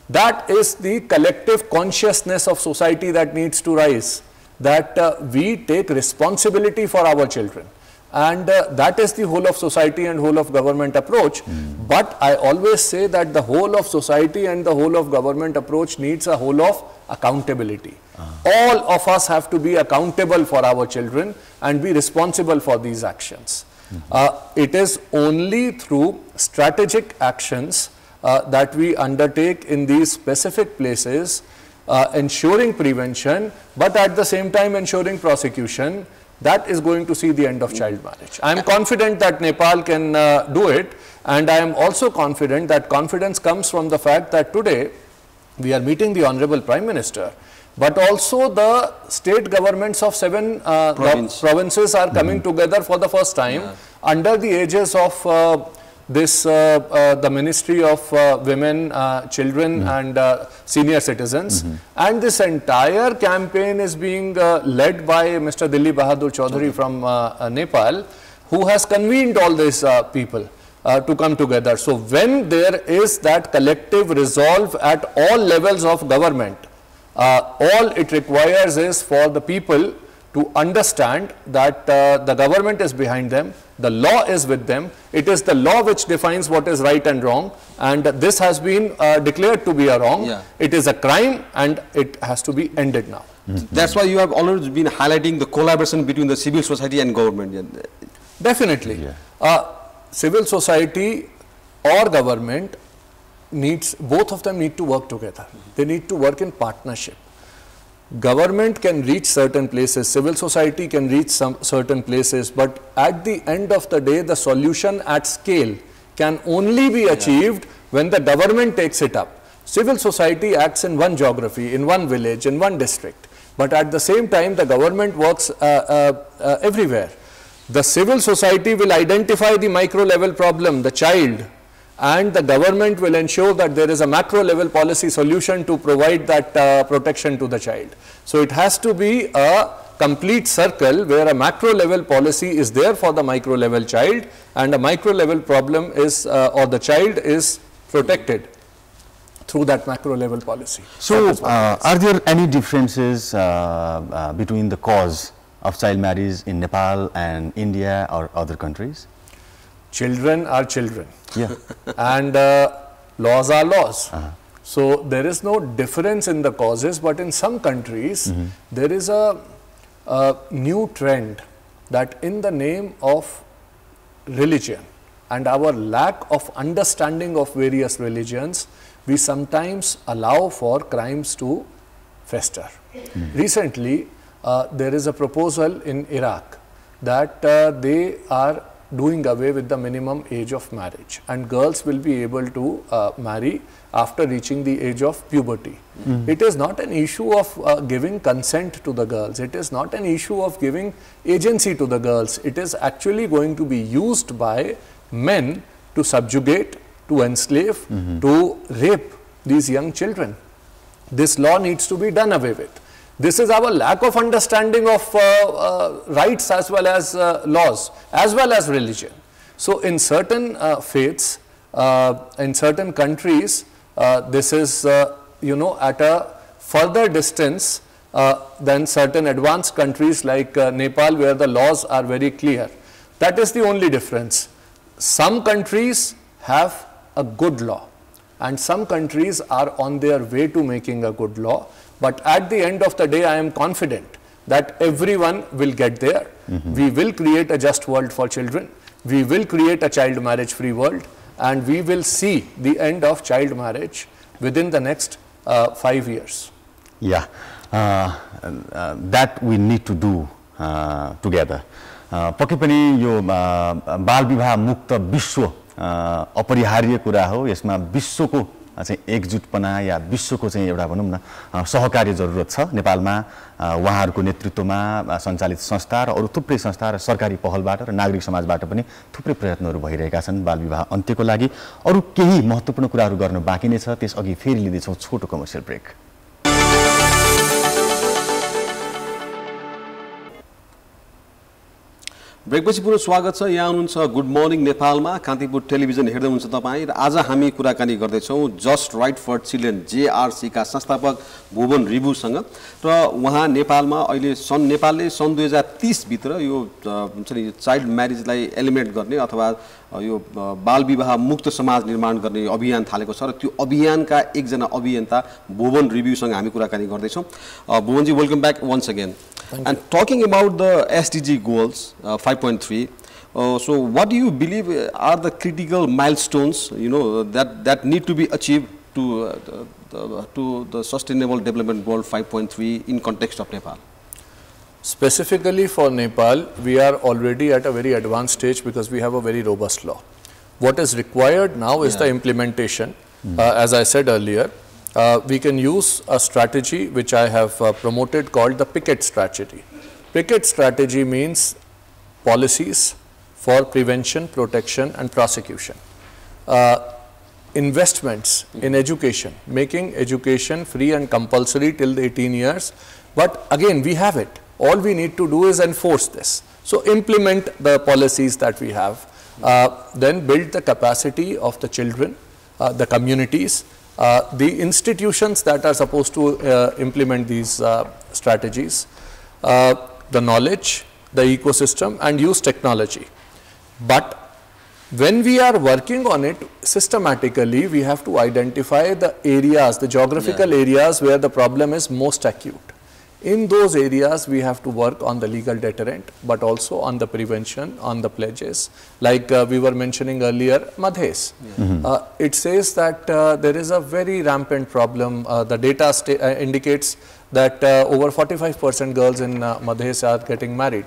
That is the collective consciousness of society that needs to rise, that we take responsibility for our children. And that is the whole of society and whole of government approach. But I always say that the whole of society and the whole of government approach needs a whole of accountability. All of us have to be accountable for our children and be responsible for these actions. It is only through strategic actions that we undertake in these specific places, ensuring prevention, but at the same time ensuring prosecution, that is going to see the end of child marriage. I am confident that Nepal can do it, and I am also confident that confidence comes from the fact that today we are meeting the Honorable Prime Minister, but also the state governments of 7 provinces are coming together for the first time under the aegis of the Ministry of Women, Children and Senior Citizens, and this entire campaign is being led by Mr. Dilli Bahadur Chaudhary from Nepal, who has convened all these people to come together. So when there is that collective resolve at all levels of government, all it requires is for the people to understand that the government is behind them, the law is with them, it is the law which defines what is right and wrong, and this has been declared to be a wrong. It is a crime and it has to be ended now. That's why you have always been highlighting the collaboration between the civil society and government. Definitely. Civil society or government needs, both of them need to work together. They need to work in partnership. Government can reach certain places, civil society can reach some certain places, but at the end of the day, the solution at scale can only be achieved when the government takes it up. Civil society acts in one geography, in one village, in one district, but at the same time, the government works everywhere. The civil society will identify the micro level problem, the child, and the government will ensure that there is a macro level policy solution to provide that protection to the child. So it has to be a complete circle where a macro level policy is there for the micro level child, and a micro level problem is or the child is protected through that macro level policy. So are there any differences between the cause of child marriage in Nepal and India or other countries? Children are children, and laws are laws. So there is no difference in the causes, but in some countries there is a new trend that in the name of religion and our lack of understanding of various religions, we sometimes allow for crimes to fester. Recently, there is a proposal in Iraq that they are doing away with the minimum age of marriage, and girls will be able to marry after reaching the age of puberty. It is not an issue of giving consent to the girls. It is not an issue of giving agency to the girls. It is actually going to be used by men to subjugate, to enslave, to rape these young children. This law needs to be done away with. This is our lack of understanding of rights as well as laws, as well as religion. So in certain faiths, in certain countries, this is at a further distance than certain advanced countries like Nepal, where the laws are very clear. That is the only difference. Some countries have a good law, and some countries are on their way to making a good law. But at the end of the day, I am confident that everyone will get there. We will create a just world for children. We will create a child marriage free world, and we will see the end of child marriage within the next 5 years. That we need to do together. पक्कै पनि यो बाल विवाह मुक्त विश्व अपरिहार्य कुरा हो। यसमा विश्वको चाहिँ एकजुटपना या विश्वको चाहिँ एउटा भनौं न सहकार्य जरुरत छ। नेपालमा उहाँहरुको नेतृत्वमा सञ्चालित संस्था र अरु थुप्रै संस्था र सरकारी पहलबाट र नागरिक समाजबाट पनि थुप्रै प्रयत्नहरु भइरहेका छन् बाल विवाह अन्त्यको लागि। अरु केही महत्त्वपूर्ण कुराहरु गर्न बाँकी नै छ, त्यसअघि फेरि लिँदै छौं छोटो कमर्सियल ब्रेक। ब्रेकपछि पुनः स्वागत छ। यहाँ हुनुहुन्छ गुड मर्निङ नेपालमा, कान्तिपुर टेलिभिजन हेर्दै हुनुहुन्छ तपाईँ। र आज हामी कुराकानी गर्दैछौँ just right for children JRC का संस्थापक भुवन रिबुसँग। र उहाँ नेपालमा अहिले नेपालले सन् 2030 भित्र यो हुन्छ नि चाइल्ड म्यारेजलाई एलिमिनेट गर्ने अथवा यो बाल विवाह मुक्त समाज निर्माण गर्ने अभियान थालेको छ। र त्यो अभियानका एकजना अभियन्ता भुवन रिबुसँग हामी कुराकानी गर्दैछौँ। भुवनजी, welcome back once again. And talking about the SDG goals 5.3, so what do you believe are the critical milestones, you know, that need to be achieved to the Sustainable Development Goal 5.3 in context of Nepal? Specifically for Nepal, we are already at a very advanced stage because we have a very robust law. What is required now is the implementation. As I said earlier, we can use a strategy which I have promoted called the PICKET strategy. PICKET strategy means policies for prevention, protection and prosecution. Investments in education, making education free and compulsory till the 18 years. But again, we have it. All we need to do is enforce this. So implement the policies that we have, then build the capacity of the children, the communities, the institutions that are supposed to implement these strategies, the knowledge, the ecosystem and use technology. But when we are working on it systematically, we have to identify the areas, the geographical areas where the problem is most acute. In those areas, we have to work on the legal deterrent, but also on the prevention, on the pledges. Like we were mentioning earlier, Madhes. It says that there is a very rampant problem. The data indicates that over 45% girls in Madhes are getting married.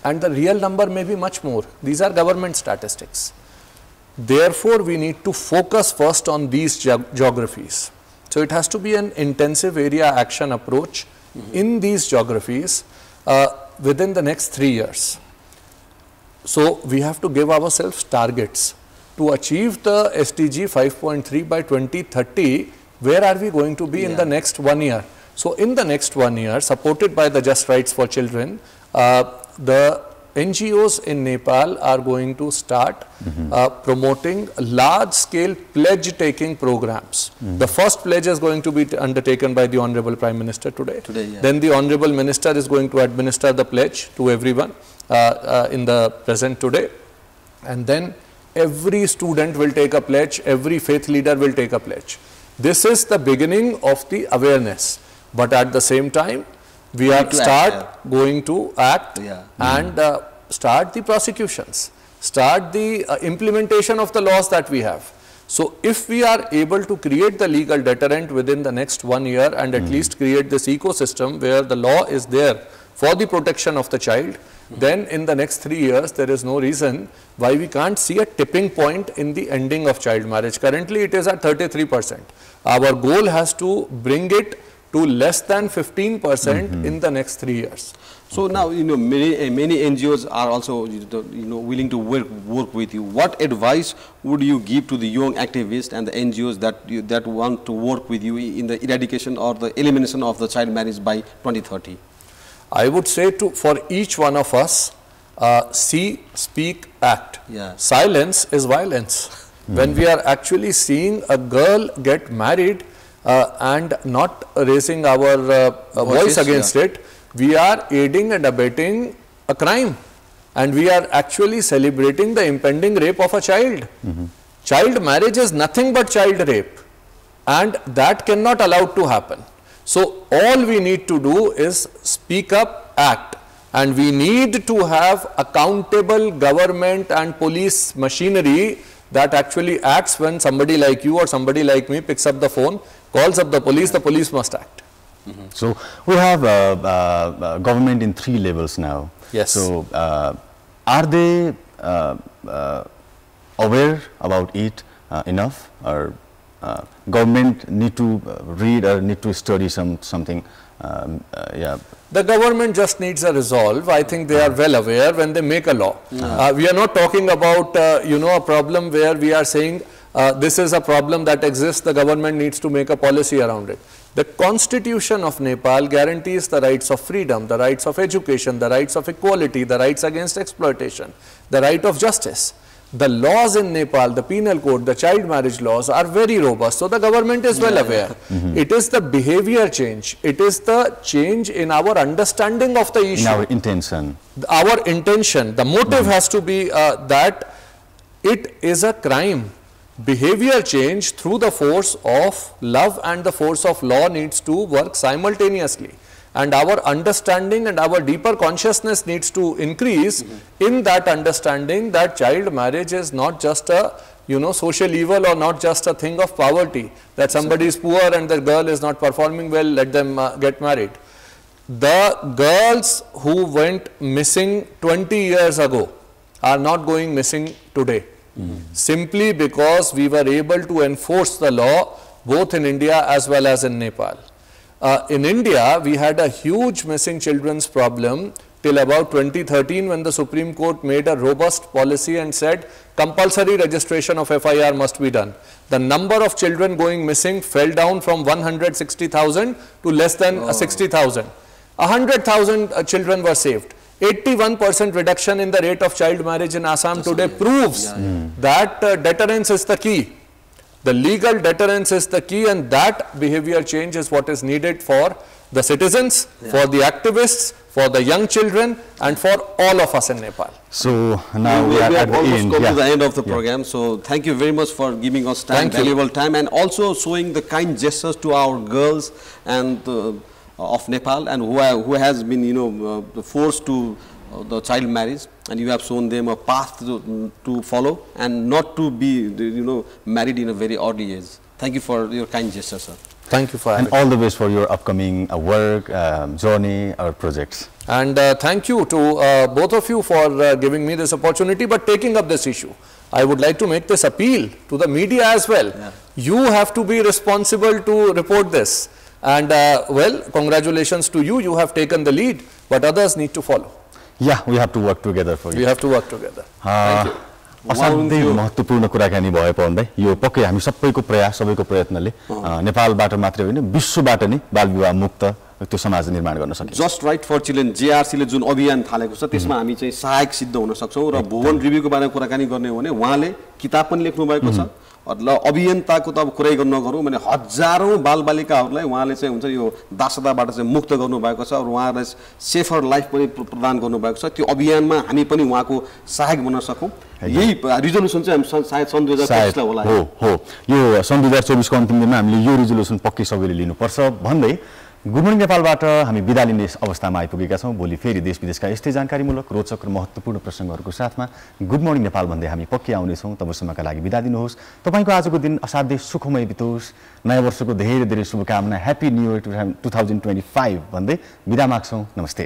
And the real number may be much more. These are government statistics. Therefore, we need to focus first on these geographies. So it has to be an intensive area action approach in these geographies within the next 3 years. So we have to give ourselves targets to achieve the SDG 5.3 by 2030. Where are we going to be in the next 1 year? So in the next 1 year, supported by the Just Rights for Children, the NGOs in Nepal are going to start promoting large-scale pledge-taking programs. The first pledge is going to be undertaken by the Honorable Prime Minister today. Then the Honorable Minister is going to administer the pledge to everyone in the present today. And then every student will take a pledge, every faith leader will take a pledge. This is the beginning of the awareness. But at the same time, we are going to act and start the prosecutions, start the implementation of the laws that we have. So if we are able to create the legal deterrent within the next 1 year and at least create this ecosystem where the law is there for the protection of the child, then in the next 3 years there is no reason why we can't see a tipping point in the ending of child marriage. Currently it is at 33%. Our goal has to bring it to less than 15% in the next 3 years. So now, you know, many NGOs are also, you know, willing to work with you. What advice would you give to the young activists and the NGOs that want to work with you in the eradication or the elimination of the child marriage by 2030? I would say for each one of us, see, speak, act. Silence is violence. When we are actually seeing a girl get married and not raising our voice against it, we are aiding and abetting a crime, and we are actually celebrating the impending rape of a child. Child marriage is nothing but child rape, and that cannot allow to happen. So all we need to do is speak up, act, and we need to have accountable government and police machinery that actually acts when somebody like you or somebody like me picks up the phone, calls up the police must act. So we have government in 3 levels now. Yes. So are they aware about it enough, or government need to read or need to study something? The government just needs a resolve. I think they are well aware when they make a law. We are not talking about you know, a problem where we are saying this is a problem that exists, the government needs to make a policy around it. The Constitution of Nepal guarantees the rights of freedom, the rights of education, the rights of equality, the rights against exploitation, the right of justice. The laws in Nepal, the penal code, the child marriage laws are very robust. So the government is well aware. It is the behavior change. It is the change in our understanding of the issue. In our intention. Our intention. The motive has to be that it is a crime. Behavior change through the force of love and the force of law needs to work simultaneously. And our understanding and our deeper consciousness needs to increase in that understanding that child marriage is not just a social evil or not just a thing of poverty, that somebody is poor and the girl is not performing well, let them get married. The girls who went missing 20 years ago are not going missing today, simply because we were able to enforce the law both in India as well as in Nepal. In India, we had a huge missing children's problem till about 2013 when the Supreme Court made a robust policy and said compulsory registration of FIR must be done. The number of children going missing fell down from 160,000 to less than 60,000. 100,000 children were saved. 81% reduction in the rate of child marriage in Assam today proves that deterrence is the key. The legal deterrence is the key, and that behavior change is what is needed for the citizens, for the activists, for the young children, and for all of us in Nepal. So now we are at almost come to the end of the program. So thank you very much for giving us time, valuable time, and also showing the kind gestures to our girls and of Nepal, and who has been forced to the child marriage, and you have shown them a path to follow and not to be married in a very early age. Thank you for your kind gesture, sir. Thank you for having me. And all the best for your upcoming work, journey, or projects. And thank you to both of you for giving me this opportunity, but taking up this issue. I would like to make this appeal to the media as well. Yeah. You have to be responsible to report this. And well, congratulations to you. You have taken the lead, but others need to follow. Yeah, we have to work together for you. We have to work together. Thank you. असाध्यै महत्त्वपूर्ण कुराकानी भयो पवनदाइ। यो पक्कै हामी सबैको प्रयास, सबैको प्रयत्नले नेपालबाट मात्रै होइन विश्वबाट नै बाल विवाह मुक्त त्यो समाज निर्माण गर्न सकिन्छ। जस्ट राइट फर चिल्ड्रेन जेआरसीले जुन अभियान थालेको छ त्यसमा हामी चाहिँ सहायक सिद्ध हुन सक्छौं र भुवन रिभ्यूको बारेमा कुराकानी गर्ने हो भने उहाँले किताब पनि लेख्नु भएको छ। ल अभियन्ताको त अब कुरै गर्न नगरौँ भने हजारौं बालबालिकाहरूलाई उहाँले चाहिँ हुन्छ यो दासताबाट चाहिँ मुक्त गर्नुभएको छ र उहाँलाई सेफर लाइफ पनि प्रदान गर्नुभएको छ। त्यो अभियानमा हामी पनि उहाँको सहायक बन्न सकौँ। यही रिजोल्युसन चाहिँ हामी सायद सन् 2024 मा होला। हो यो सन् 2024 को अन्तिम दिनमा हामीले यो रिजोल्युसन पक्कै सबैले लिनुपर्छ भन्दै गुड मर्निङ नेपालबाट हामी बिदा लिने अवस्थामा आइपुगेका छौं। भोलि फेरि देश विदेशका यस्तै जानकारीमूलक रोचक र महत्त्वपूर्ण प्रसंगहरूको साथमा गुड मर्निङ नेपाल भन्दै हामी पक्कै आउने छौं। तबसम्मका लागि बिदा दिनुहोस्। तपाईको आजको दिन असाध्यै सुखमय बितोस्। नयाँ वर्षको धेरै धेरै शुभकामना। ह्यापी न्यू इयर 2025 भन्दै बिदा माग्छौं। नमस्ते।